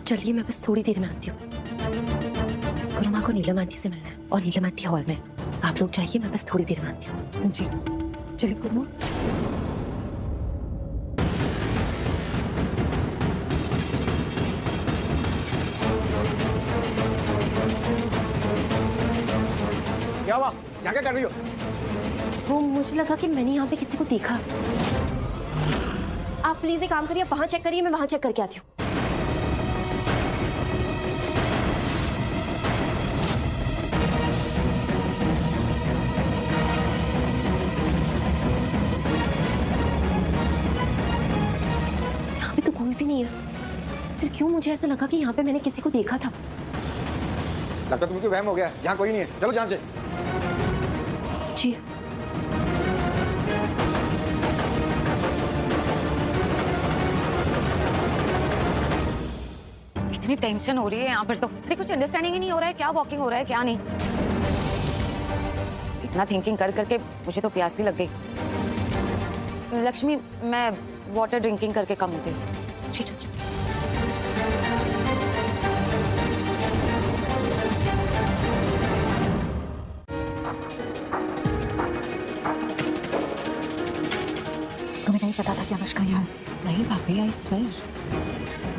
चलिए मैं बस थोड़ी देर में आती हूँ। गुरुमा को नीलम आंटी से मिलना है और नीलम आंटी हॉल में। आप लोग जाइए, मैं बस थोड़ी देर में आती हूँ। जी चलिए गुरुमा। क्या हुआ? यहाँ क्या कर रही हो? वो मुझे लगा कि मैंने यहाँ पे किसी को देखा। आप प्लीज एक काम करिए, वहां चेक करिए, मैं वहां चेक करके आती हूँ। यहाँ पे तो कोई भी नहीं है, फिर क्यों मुझे ऐसा लगा कि यहाँ पे मैंने किसी को देखा था। लगता तुमको वहम हो गया। यहाँ कोई नहीं है, चलो यहाँ से। जी इतनी टेंशन हो रही है यहाँ पर, तो अरे कुछ अंडरस्टैंडिंग ही नहीं हो रहा है, क्या वॉकिंग हो रहा है क्या नहीं। इतना थिंकिंग कर करके मुझे तो प्यास ही लग गई। लक्ष्मी, मैं वाटर ड्रिंकिंग करके कम होती हूँ। जी चाची। तुम्हें नहीं पता था कि अनुष्का यहाँ है? नहीं भाभी, आई स्वेयर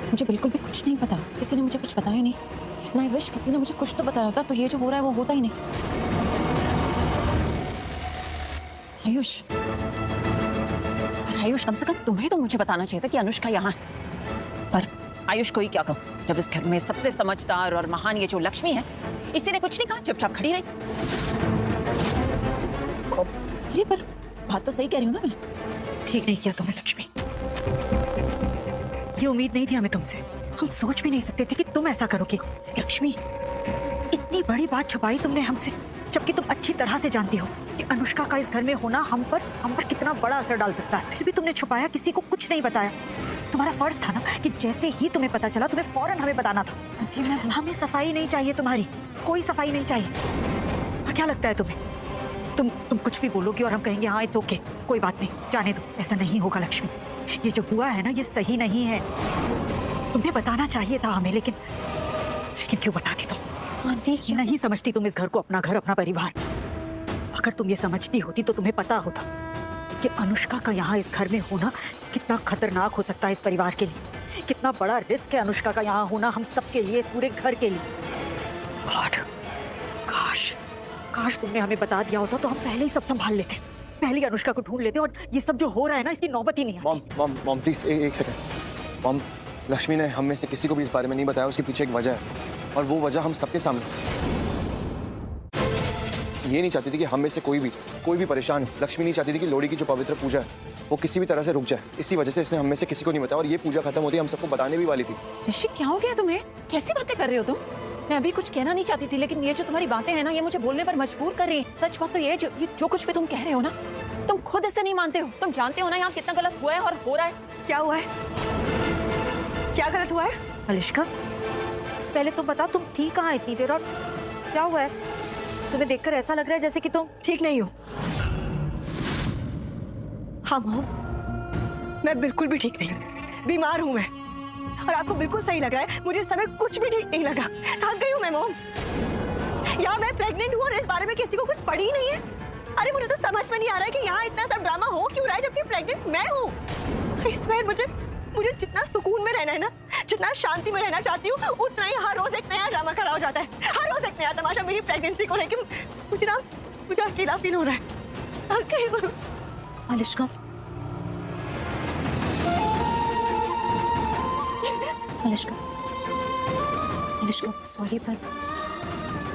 मुझे बिल्कुल भी कुछ नहीं पता। किसी ने मुझे कुछ बताया नहीं। ना आई विश किसी ने मुझे कुछ तो बताया होता, तो ये जो हो रहा है वो होता ही नहीं। आयुष, पर आयुष कम से कम तुम्हें तो मुझे बताना चाहिए था कि अनुष्का यहाँ है। पर आयुष को ही क्या कहूँ, जब इस घर में सबसे समझदार और महान ये जो लक्ष्मी है, इसी ने कुछ नहीं कहा, चुपचाप खड़ी रही। अरे पर बात तो सही कह रही हूँ ना मैं। ठीक नहीं किया तुमने लक्ष्मी। ये उम्मीद नहीं थी हमें तुमसे। हम सोच भी नहीं सकते थे कि तुम ऐसा करोगे। लक्ष्मी, इतनी बड़ी बात छुपाई तुमने हमसे, जबकि तुम अच्छी तरह से जानती हो कि अनुष्का का इस घर में होना हम पर कितना बड़ा असर डाल सकता है। फिर भी तुमने छुपाया, किसी को कुछ नहीं बताया। तुम्हारा फर्ज था ना कि जैसे ही तुम्हें पता चला तुम्हें फौरन हमें बताना था। हमें सफाई नहीं चाहिए तुम्हारी, कोई सफाई नहीं चाहिए। और क्या लगता है तुम्हें, तुम कुछ भी बोलोगी और हम कहेंगे हाँ इट्स ओके, कोई बात नहीं, जाने दो। ऐसा नहीं होगा लक्ष्मी। ये जो हुआ है ना, ये सही नहीं है। तुम्हें बताना चाहिए था हमें, लेकिन क्यों बताती तुम? आंटी ये नहीं समझती तुम इस घर को अपना घर, अपना परिवार। अगर तुम ये समझती होती तो तुम्हें पता होता कि अनुष्का का यहाँ इस घर में होना कितना खतरनाक हो सकता है इस परिवार के लिए। कितना बड़ा रिस्क है अनुष्का का यहाँ होना हम सबके लिए, इस पूरे घर के लिए। गॉड, काश तुमने हमें बता दिया होता तो हम पहले ही सब संभाल लेते, पहले ही अनुष्का को ढूंढ लेते और ये सब जो हो रहा है ना, इसकी नौबत ही नहीं है। मॉम प्लीज एक सेकंड। मॉम, लक्ष्मी ने हम में से किसी को भी इस बारे में नहीं बताया। उसके पीछे एक वजह है, और वो वजह हम सबके सामने। ये नहीं चाहती थी कि हम में से कोई भी परेशान हो। लक्ष्मी नहीं चाहती थी कि लोहड़ी की जो पवित्र पूजा है वो किसी भी तरह से रुक जाए। इसी वजह से इसने हम में से किसी को नहीं बताया, और ये पूजा खत्म होती हम सबको बताने भी वाली थी। ऋषि, क्या हो गया तुम्हें? कैसी बातें कर रहे हो तुम? मैं अभी कुछ कहना नहीं चाहती थी, लेकिन ये जो तुम्हारी बातें हैं ना, ये मुझे बोलने पर मजबूर कर रही है। सच बात तो ये जो कुछ भी तुम कह रहे हो ना, तुम खुद इसे नहीं मानते हो। तुम जानते हो ना यहाँ कितना गलत हुआ है और हो रहा है। क्या हुआ है? क्या गलत हुआ है? अलिश्का, पहले तुम बता, तुम थी कहाँ इतनी देर और क्या हुआ है? तुम्हें देखकर ऐसा लग रहा है जैसे कि तुम ठीक नहीं हो। हाँ मॉम, मैं बिल्कुल भी ठीक नहीं हूँ। बीमार हूँ मैं, और आपको बिल्कुल सही लग रहा है। मुझे इस समय कुछ भी ठीक नहीं लगा। थक गई हूँ मैं मॉम। या मैं प्रेग्नेंट हूँ और इस बारे में किसी को कुछ पड़ी ही नहीं है। अरे मुझे तो समझ में नहीं आ रहा है कि यहाँ इतना सब ड्रामा हो क्यों रहा है, जबकि प्रेग्नेंट मैं हूँ। इसमें मुझे जितना सुकून में रहना है ना, जितना शांति में रहना चाहती हूँ, उतना ही हर रोज एक नया ड्रामा खड़ा हो जाता है। हर रोज एक नया तमाशा मेरी प्रेगनेंसी को लेकर। मुझे अकेला फील हो रहा है। अलिश्का, अलिश्का सॉरी, पर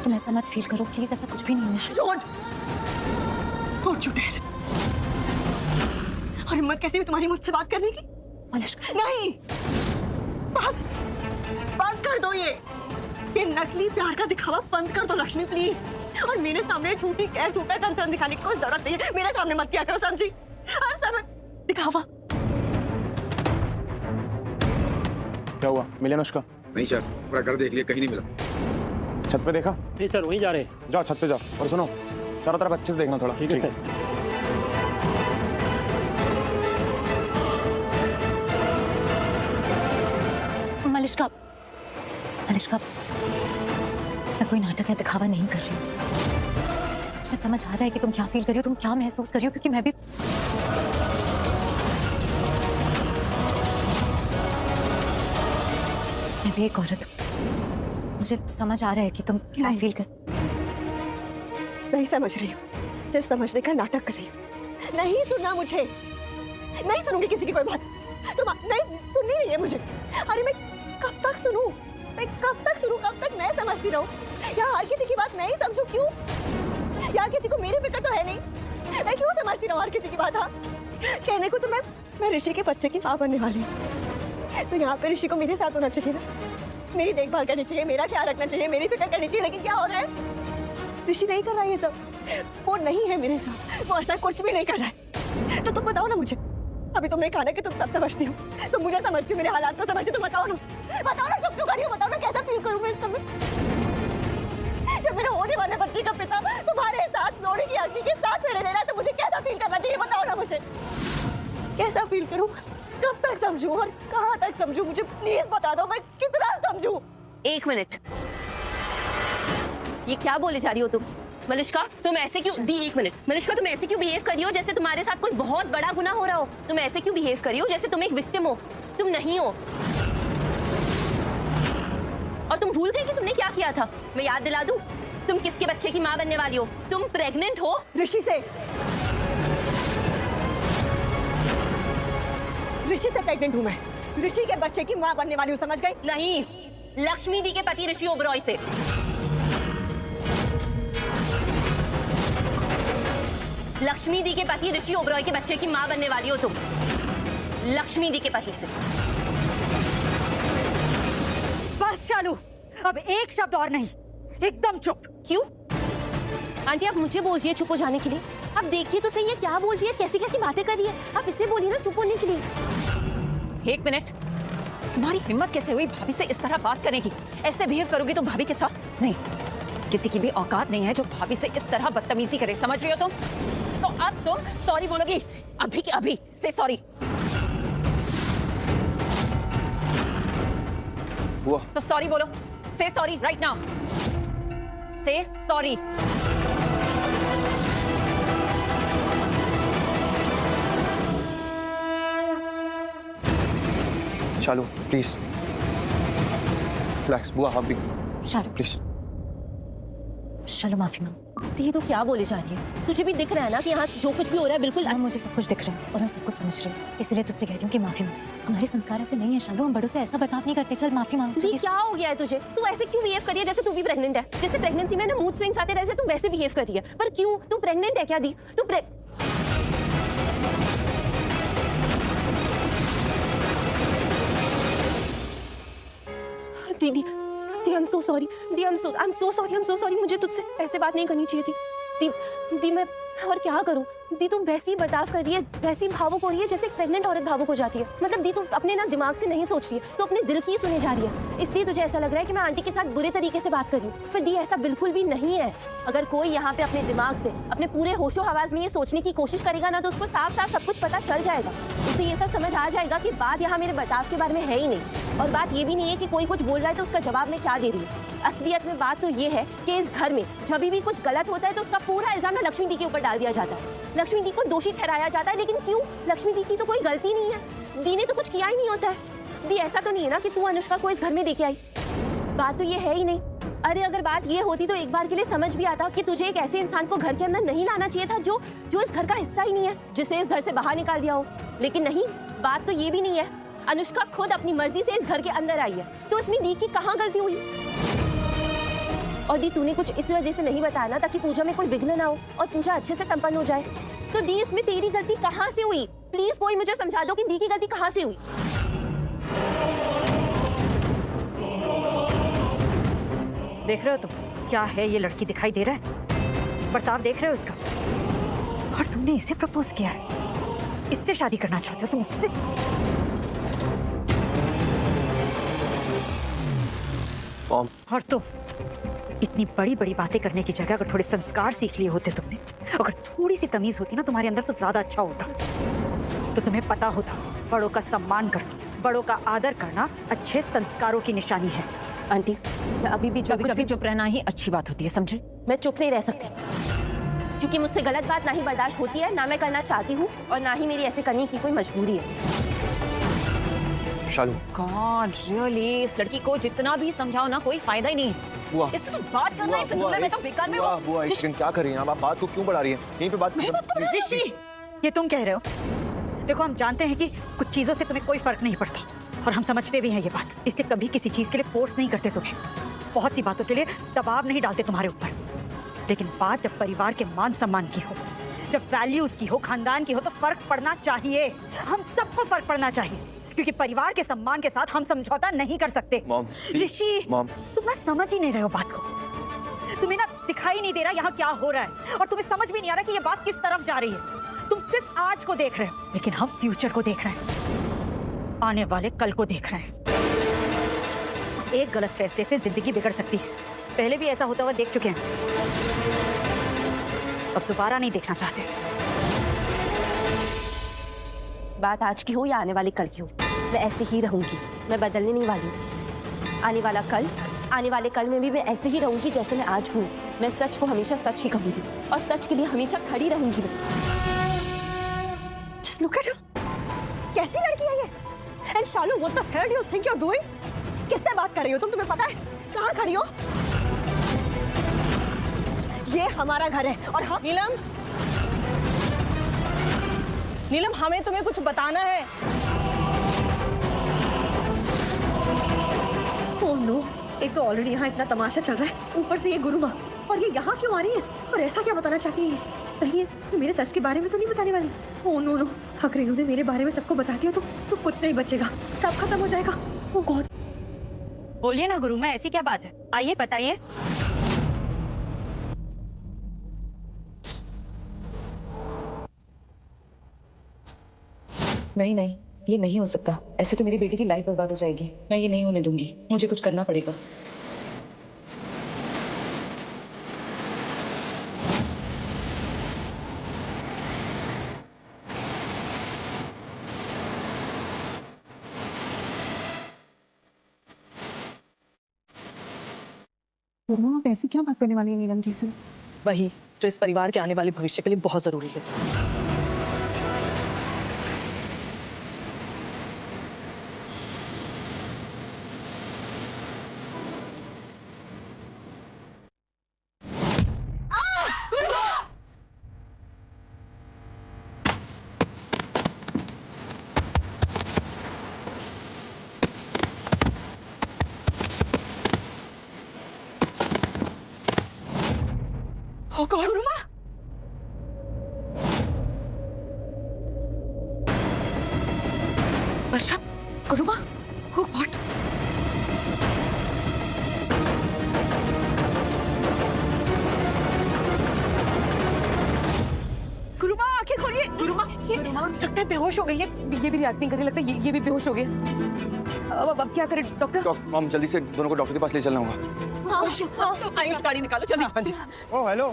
तुम ऐसा मत फील करो प्लीज। ऐसा कुछ भी नहीं है। और चुड़ैल, और हिम्मत कैसी हुई तुम्हारी मुझसे बात करने की? अलिश्का, नहीं, बस कर दो। ये नकली प्यार का दिखावा बंद कर दो लक्ष्मी प्लीज। और मेरे सामने झूठी केयर, झूठा कंसर्न दिखाने की कोई जरूरत नहीं है। मेरे सामने मत किया करो, समझी? हर समय दिखावा। क्या हुआ? मिले अनुष्का? नहीं सर, पूरा घर देख लिया, कहीं नहीं मिला। छत पे देखा? नहीं सर, वहीं जा रहे हैं। जाओ छत पे जाओ, और सुनो चारों तरफ अच्छे से देखना थोड़ा। ठीक है सर। अलिश्का, अनुष्का, मैं कोई नाटक या दिखावा नहीं कर रही हूँ। मुझे सच में समझ आ रहा है कि तुम क्या फील कर रही हो, तुम क्या महसूस कर रही हो, क्योंकि मैं भी एक औरत हूँ। मुझे समझ आ रहा है कि तुम क्या फील कर। नहीं समझ रही हूँ, सिर्फ समझने का नाटक कर रही हूँ। नहीं सुनना मुझे, नहीं सुनूंगी किसी की कोई बात। तुम नहीं सुननी नहीं है मुझे। अरे मैं कब तक सुनूं? मैं कब तक सुनूं? कब तक मैं समझती रहूं? यहाँ हर किसी की बात नहीं समझूं क्यों? यहाँ किसी को मेरी फिक्र तो है नहीं, मैं क्यों समझती रहूं हर किसी की बात? हाँ, कहने को तो मैं ऋषि के बच्चे की माँ बनने वाली हूँ, तो यहाँ पे ऋषि को मेरे साथ होना चाहिए ना, मेरी देखभाल करनी चाहिए, मेरा ख्याल रखना चाहिए, मेरी फिक्र करनी चाहिए। लेकिन क्या हो रहा है? ऋषि नहीं कर रहा है ये सब, वो नहीं है मेरे साथ, वो ऐसा कुछ भी नहीं कर रहा है। तो तुम बताओ ना मुझे। अभी तुमने कहा ना कि तुम सब समझती हो, तुम मुझे समझती हो, मेरे हालात को समझती हो, तुम बताओ ना, चुप क्यों कर रही हो? बताओ ना कैसा फील करूं मैं इस समय, जब मेरे होने वाले बच्चे का पिता तुम्हारे साथ लोड़ी की अग्नि के साथ मेरे ले रहा है, तो मुझे कैसा फील करना चाहिए? बताओ ना मुझे, कैसा फील करूं? कब तक समझूं और कहां तक समझूं? मुझे प्लीज बता दो, मैं कितना समझूं? 1 मिनट, ये क्या बोले जा रही हो तुम? मलिष्का, तुम ऐसे क्यों? दी 1 मिनट। मलिष्का, तुम ऐसे क्यों बिहेव कर रही हो जैसे तुम्हारे साथ कोई बहुत बड़ा गुनाह हो रहा हो? तुम ऐसे क्यों बिहेव कर रही हो जैसे तुम एक विक्टिम हो? तुम नहीं हो। और तुम भूल गई कि तुमने क्या किया था? मैं याद दिला दूं, तुम किसके बच्चे की माँ बनने वाली हो? तुम प्रेग्नेंट हो ऋषि से प्रेग्नेंट हूँ मैं, ऋषि के बच्चे की माँ बनने वाली हूँ, समझ गई? नहीं, लक्ष्मी दी के पति ऋषि ओबरॉय से। लक्ष्मी दी के पति ऋषि ओबरॉय के बच्चे की माँ बनने वाली हो तुम, लक्ष्मी दी के पति से। बस चालू, अब एक शब्द और नहीं, एकदम चुप। क्यों आंटी, आप मुझे बोल रही है चुप हो जाने के लिए? आप देखिए तो सही है क्या बोल रही है, कैसी कैसी बातें कर रही है। आप इससे बोलिए ना चुप होने के लिए। 1 मिनट, तुम्हारी हिम्मत कैसे हुई भाभी से इस तरह बात करने की? ऐसे बिहेव करोगी तो भाभी के साथ? नहीं, किसी की भी औकात नहीं है जो भाभी से इस तरह बदतमीजी करे, समझ रही हो तुम? तो अब तुम सॉरी बोलोगी, अभी के अभी से सॉरी। हुआ तो सॉरी बोलो, से सॉरी राइट नाउ, से सॉरी। चालू प्लीज, रिलैक्स। बुआ आप भी चलो प्लीज। चलो, माफी मांग। ये तो क्या बोले जा रही है? तुझे भी दिख रहा है ना कि यहाँ जो कुछ भी हो रहा है बिल्कुल। हाँ, मुझे सब कुछ दिख रहा है और मैं सब कुछ समझ रही हूँ, इसलिए तुझसे कह रही हूँ कि माफी मांग। हमारे संस्कार ऐसे नहीं है शालू, हम बड़ों से ऐसा बर्ताव नहीं करते। चल माफी मांग। दी, क्या हो गया है तुझे? तू ऐसे क्यों बिहेव कर रही है जैसे तू भी प्रेग्नेंट है? जैसे प्रेगनेंसी में ना मूड स्विंग्स आते रहे, तू वैसे बिहेव कर रही है। पर क्यों? तू प्रेग्नेंट है क्या दी? तू दीदी, दी, I'm so sorry. The, I'm so sorry. मुझे तुझसे ऐसे बात नहीं करनी चाहिए थी। दी, मैं और क्या करूं? दी, तुम वैसी ही बर्ताव कर रही है, वैसी भावुक हो रही है जैसे एक प्रेग्नेंट औरत भावुक हो जाती है। मतलब दी, तुम अपने ना दिमाग से नहीं सोच रही है, तो अपने दिल की ही सुने जा रही है। इसलिए तुझे ऐसा लग रहा है कि मैं आंटी के साथ बुरे तरीके से बात कर रही हूँ। पर दी, ऐसा बिल्कुल भी नहीं है। अगर कोई यहाँ पे अपने दिमाग से, अपने पूरे होशो हवास में ये सोचने की कोशिश करेगा ना, तो उसको साफ साफ सब कुछ पता चल जाएगा। उसे ये सब समझ आ जाएगा कि बात यहाँ मेरे बर्ताव के बारे में है ही नहीं। और बात ये भी नहीं है कि कोई कुछ बोल रहा है तो उसका जवाब मैं क्या दे रही हूँ। असलियत में बात तो ये है कि इस घर में जब भी कुछ गलत होता है तो उसका पूरा इल्जाम ना लक्ष्मी दी के ऊपर डाल दिया जाता है। लक्ष्मी दी को दोषी ठहराया जाता है। लेकिन क्यों? लक्ष्मी दी की तो कोई गलती नहीं है। दी ने तो कुछ किया ही नहीं होता है। दी, ऐसा तो नहीं है ना कि तू अनुष्का को इस घर में लेके आई? बात तो ये है ही नहीं। अरे अगर बात ये होती तो एक बार के लिए समझ भी आता कि तुझे एक ऐसे इंसान को घर के अंदर नहीं लाना चाहिए था जो इस घर का हिस्सा ही नहीं है, जिसे इस घर से बाहर निकाल दिया हो। लेकिन नहीं, बात तो ये भी नहीं है। अनुष्का खुद अपनी मर्जी से इस घर के अंदर आई है, तो इसमें दी की कहाँ गलती हुई? और दी, तूने कुछ इस वजह से नहीं बताया ना ताकि पूजा में कोई विघ्न ना हो और पूजा अच्छे से संपन्न हो जाए। तो दी, इसमें तेरी गलती कहाँ से हुई? प्लीज कोई मुझे समझा दो कि दी की गलती कहाँ से हुई। देख रहे हो तुम क्या है ये लड़की? दिखाई दे रहा है बर्ताव? देख रहे हो इसका? और तुमने इसे प्रपोज किया है, इससे शादी करना चाहते हो तुम? इससे? और तुम इतनी बड़ी बड़ी बातें करने की जगह अगर थोड़े संस्कार सीख लिए होते तुमने, अगर थोड़ी सी तमीज होती ना तुम्हारे अंदर, तो ज्यादा अच्छा होता। तो तुम्हें पता होता बड़ों का सम्मान करना, बड़ों का आदर करना अच्छे संस्कारों की निशानी है। आंटी मैं अभी भी जो कभी कभी चुप रहना ही अच्छी बात होती है, समझे? मैं चुप नहीं रह सकती क्योंकि मुझसे गलत बात ना ही बर्दाश्त होती है, ना मैं करना चाहती हूँ और ना ही मेरी ऐसे करने की कोई मजबूरी है। शालू, गॉड रियली, इस लड़की को जितना भी समझाओ ना कोई फायदा ही नहीं है। बुआ, इससे तो बात करना ही फिजूल है, मैं तो बेकार में बुआ, हूँ। बुआ, एक सेकंड, क्या कर रही हैं आप बात को क्यों बढ़ा रही हैं? यहीं पे बात ऋषि, ये तुम कह रहे हो? देखो हम जानते हैं कि कुछ चीजों से तुम्हें कोई फर्क नहीं पड़ता और हम समझते भी हैं ये बात, इसलिए कभी किसी चीज के लिए फोर्स नहीं करते तुम्हें, बहुत सी बातों के लिए दबाव नहीं डालते तुम्हारे ऊपर। लेकिन बात जब परिवार के मान सम्मान की हो, जब वैल्यूज की हो, खानदान की हो, तो फर्क पड़ना चाहिए। हम सबको फर्क पड़ना चाहिए क्योंकि परिवार के सम्मान के साथ हम समझौता नहीं कर सकते। मॉम, ऋषि, मॉम, तुम ना समझ ही नहीं रहे हो बात को, तुम्हें ना दिखाई नहीं दे रहा यहाँ क्या हो रहा है और तुम्हें समझ भी नहीं आ रहा कि ये बात किस तरफ जा रही है। तुम सिर्फ आज को देख रहे हो, लेकिन हम फ्यूचर को देख रहे हैं, आने वाले कल को देख रहे हैं। एक गलत फैसले से जिंदगी बिगड़ सकती है, पहले भी ऐसा होता हुआ देख चुके हैं, अब दोबारा नहीं देखना चाहते। बात आज की हो या आने वाली कल की हो, मैं ऐसे ही रहूंगी, मैं बदलने नहीं वाली हूँ। आने वाले कल में भी मैं ऐसे ही रहूंगी जैसे मैं आज हूँ। मैं सच को हमेशा सच ही कहूंगी और सच के लिए हमेशा खड़ी रहूंगी। Just look at her. कैसी लड़की है ये? And Shalu, what the hell do you think you're doing? किससे बात कर रही हो तुम? तुम्हें पता है कहाँ खड़ी हो? ये हमारा घर है और हम नीलम, हमें तुम्हें कुछ बताना है। ओह नो, एक तो ऑलरेडी यहाँ इतना तमाशा चल रहा है, ऊपर से ये गुरु माँ, और ये यहाँ क्यों आ रही है और ऐसा क्या बताना चाहती है? कहीं ये मेरे सच के बारे में तो नहीं बताने वाली? ओह नो नो, अगर इन्होंने मेरे बारे में सबको बता दिया तो कुछ नहीं बचेगा, सब खत्म हो जाएगा। ओह गॉड। बोलिए ना गुरु माँ, ऐसी क्या बात है? आइए बताइए। नहीं नहीं, ये नहीं हो सकता। ऐसे तो मेरी बेटी की लाइफ बर्बाद हो जाएगी। मैं ये नहीं होने दूंगी, मुझे कुछ करना पड़ेगा। आप ऐसी क्या बात करने वाली है नीलम जी से? वही जो इस परिवार के आने वाले भविष्य के लिए बहुत जरूरी है। Oh God, गुरुमा! वर्षा, गुरुमा, oh God! गुरुमा आंखें खोलिए। गुरुमा, ये लगता है बेहोश हो गई है। ये भी रिएक्टिंग करने लगता है, ये भी बेहोश हो गए। अब क्या करें डॉक्टर? मॉम, जल्दी से दोनों को डॉक्टर के पास ले चलना होगा। आयुष गाड़ी निकालो जल्दी। हाँ जी। ओ हेलो।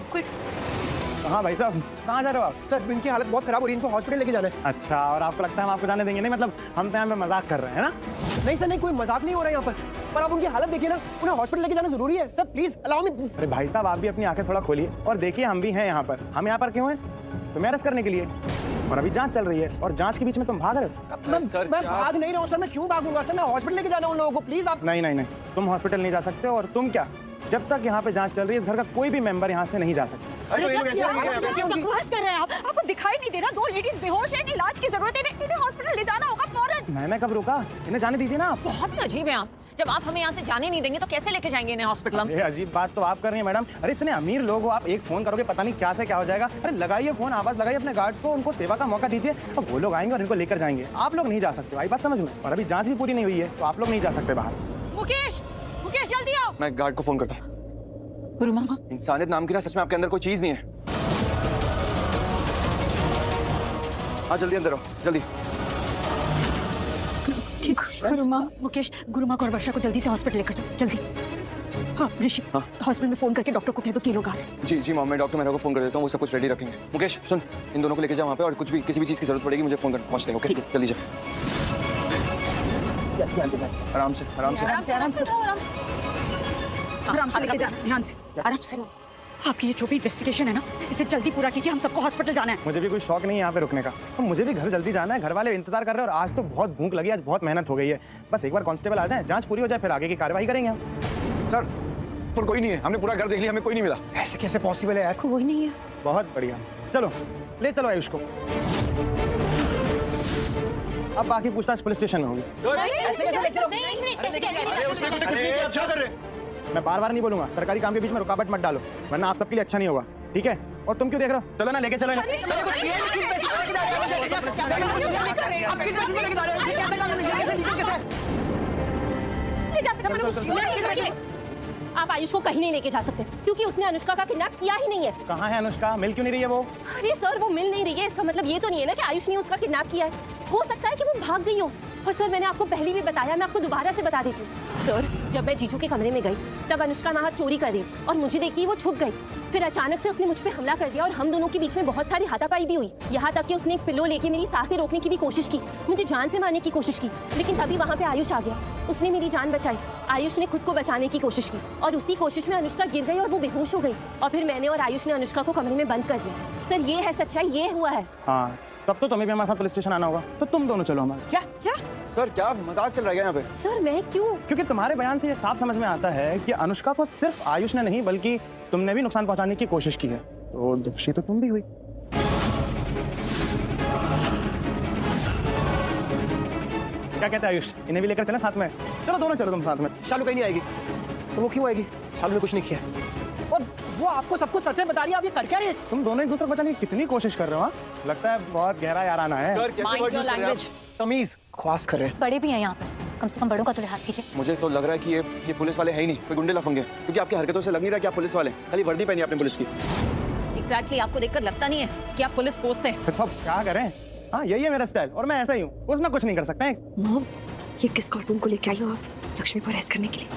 हाँ भाई साहब, कहाँ जा रहे हो आप? सर, इनकी हालत बहुत खराब हो रही है, इनको हॉस्पिटल लेके जाना है। अच्छा, और आपको लगता है हम आपको जाने देंगे? नहीं, मतलब हम तो यहाँ पे मजाक कर रहे हैं ना। नहीं सर, नहीं, कोई मजाक नहीं हो रहा है यहाँ पर आप उनकी हालत देखिए ना, उन्हें हॉस्पिटल लेके जाना जरूरी है। Sir please allow me. अरे भाई साहब, आप भी अपनी आंखें थोड़ा खोलिए और देखिए, हम भी हैं यहाँ पर। हम यहाँ पर क्यों हैं? तुम्हें अरेस्ट करने के लिए, और अभी जांच चल रही है और जांच के बीच में तुम भाग रहे हो। मैं भाग नहीं रहा हूँ सर, मैं क्यों भागूंगा सर? मैं हॉस्पिटल लेके जाना उन लोगों को, प्लीज आप। नहीं नहीं नहीं, तुम हॉस्पिटल नहीं जा सकते। और तुम क्या, जब तक यहाँ पे जांच चल रही है, इस घर का कोई भी मेंबर यहाँ से नहीं जा सकता। बकवास कर रहे हैं आप? आपको दिखाई नहीं दे रहा? दो लेडीज बेहोश हैं, इलाज की जरूरत है, इन्हें हॉस्पिटल ले जाना होगा फौरन। मैंने कब रोका? इन्हें जाने दीजिए ना। बहुत ही अजीब है आप। जब आप हमें यहाँ से जाने नहीं देंगे तो कैसे लेके जाएंगे इन्हें हॉस्पिटल हम? ये अजीब बात तो आप कर रही हैं मैडम। अरे इतने अमीर लोग हो आप, एक फोन करोगे पता नहीं क्या से क्या हो जाएगा। अरे लगाइए फोन, आवाज लगाइए अपने गार्ड्स को, उनको सेवा का मौका दीजिए। अब वो लोग आएंगे और इनको लेकर जाएंगे। आप लोग नहीं जा सकते, आई बात समझ में? और अभी जांच भी पूरी नहीं हुई है, तो आप लोग नहीं जा सकते बाहर। मुकेश, मुकेश जल्दी आओ। मैं गार्ड को फोन करता हूँ। गुरुमा, इंसानियत नाम की ना सच में आपके अंदर कोई चीज नहीं है। हाँ जल्दी अंदर आओ, जल्दी। ठीक, गुरुमा, मुकेश, गुरुमा को और वर्षा को जल्दी से हॉस्पिटल लेकर जाओ, जल्दी। हाँ ऋषि, हाँ? हॉस्पिटल में फोन करके डॉक्टर को कह दो कि लोग आ रहे हैं। जी जी मॉम, मैं डॉक्टर मेहरा को फोन कर देता हूँ, वो सब कुछ रेडी रखेंगे। मुकेश सुन, इन दोनों को लेके जाओ वहाँ पे, और कुछ भी किसी भी चीज़ की जरूरत पड़ेगी मुझे फोन कर पहुँचते हैं। ओके, जल्दी जा। आराम से, आराम से, आराम से, आराम से, आराम से। आराम से लेके जाना, ध्यान से, आराम से। आपकी ये जो भी इन्वेस्टिगेशन है ना, इसे जल्दी पूरा कीजिए, हम सबको हॉस्पिटल जाना है। मुझे भी कोई शौक नहीं है यहाँ पे रुकने का, तो मुझे भी घर जल्दी जाना है। घर वाले इंतजार कर रहे हैं और आज तो बहुत भूख लगी, आज बहुत मेहनत हो गई है। बस एक बार कांस्टेबल आ जाए, जांच पूरी हो जाए, फिर आगे की कार्रवाई करेंगे हम। सर पर कोई नहीं है, हमने पूरा घर देख लिया, हमें कोई नहीं मिला। ऐसे कैसे पॉसिबल है यार? कोई नहीं है। बहुत बढ़िया, चलो ले चलो आयुष को। अब बाकी पूछताछ पुलिस स्टेशन में होगी। मैं बार बार नहीं बोलूंगा, सरकारी काम के बीच में रुकावट मत डालो, वरना आप सबके लिए अच्छा नहीं होगा, ठीक है? और तुम क्यों देख रहे हो? चलो ना, लेके चलो ना। आप आयुष को कहीं नहीं लेके जा सकते क्योंकि उसने अनुष्का का किडनैप किया ही नहीं है। कहाँ है अनुष्का? मिल क्यों नहीं रही है वो? अरे सर, वो मिल नहीं रही है, इसका मतलब ये तो नहीं है ना कि आयुष ने उसका किडनैप किया है। हो सकता है कि वो भाग गई हो। और सर, मैंने आपको पहले भी बताया, मैं आपको दोबारा से बता देती हूँ। सर, जब मैं जीजू के कमरे में गई तब अनुष्का वहाँ चोरी कर रही थी और मुझे देखी वो छुप गई। फिर अचानक से उसने मुझ पे हमला कर दिया और हम दोनों के बीच में बहुत सारी हाथापाई भी हुई। यहाँ तक कि उसने एक पिलो लेके मेरी सांसें रोकने की भी कोशिश की, मुझे जान से मारने की कोशिश की, लेकिन तभी वहाँ पे आयुष आ गया। उसने मेरी जान बचाई। आयुष ने खुद को बचाने की कोशिश की और उसी कोशिश में अनुष्का गिर गई और वो बेहोश हो गई। और फिर मैंने और आयुष ने अनुष्का को कमरे में बंद कर दिया। सर, ये है सच्चाई, ये हुआ है। हाँ, तब तो तुम्हें भी हमारे साथ पुलिस स्टेशन आना होगा, तो तुम दोनों चलो हमारे। क्या क्या? सर क्या मजाक चल रहा है यहाँ पे? सर, मैं क्यों? क्योंकि तुम्हारे बयान से ये साफ समझ में आता है कि अनुष्का को सिर्फ आयुष ने नहीं बल्कि तुमने भी नुकसान पहुंचाने की कोशिश की है, तो दोषी तो तुम भी हुई। क्या कहते हैं आयुष, इन्हें भी लेकर चले साथ में? चलो दोनों चलो तुम साथ में। शालू कहीं नहीं आएगी। तो वो क्यों आएगी? शालू ने कुछ नहीं किया। और वो आपको सब कुछ सच में बता रही है, आप ये कर क्या रहे? तुम दोनों एक दूसरे को बचाने की कितनी कोशिश कर रहे हो? हाँ, लगता है बहुत गहरा याराना है। सर कैसे Mind वर्ड your यूज कर रहे हैं आप? language. तमीज ख्वास कर रहे हैं। बड़े भी हैं यहाँ पर, कम से कम बड़ों का तो लिहाज कीजिए। मुझे तो लग रहा है कि ये पुलिस वाले है ही नहीं, कोई गुंडे लफंगे, क्योंकि आपकी हरकतों से लग नहीं रहा कि आप पुलिस वाले। खाली वर्दी पहनी आपने पुलिस की। एग्जैक्टली, आपको देखकर लगता नहीं है कि आप पुलिस फोर्स से। फिर अब क्या करें? हाँ, यही है मेरा स्टाइल और मैं ऐसा ही हूँ, उसमें कुछ नहीं कर सकते हैं। मॉम, ये किस कार्टून को लेके आई हो आप लक्ष्मी को अरेस्ट करने के लिए?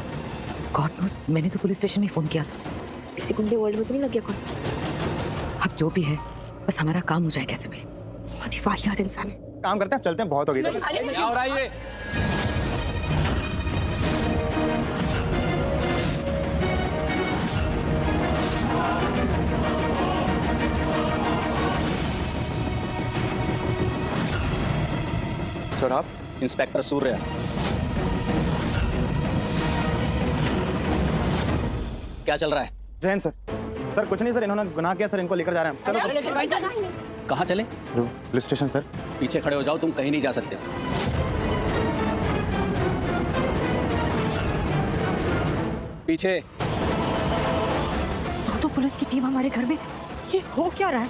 गॉड नोस, मैंने तो पुलिस स्टेशन में फोन किया था। किसी गुंडे वर्ल्ड में तो नहीं लग गया कोई? अब जो भी है, बस हमारा काम हो जाए कैसे भी। बहुत ही वाहियात इंसान है। काम करते हैं, चलते हैं, बहुत हो गई। क्या हो रहा है ये? सर आप? इंस्पेक्टर सूर्या। क्या चल रहा है? जैन सर। सर कुछ नहीं सर, इन्होंने गुनाह किया सर, इनको लेकर जा रहे हैं। चलो कहाँ चले? Police station sir. पीछे खड़े हो जाओ, तुम कहीं नहीं जा सकते। पीछे। तो पुलिस की टीम हमारे घर में, ये हो क्या रहा है?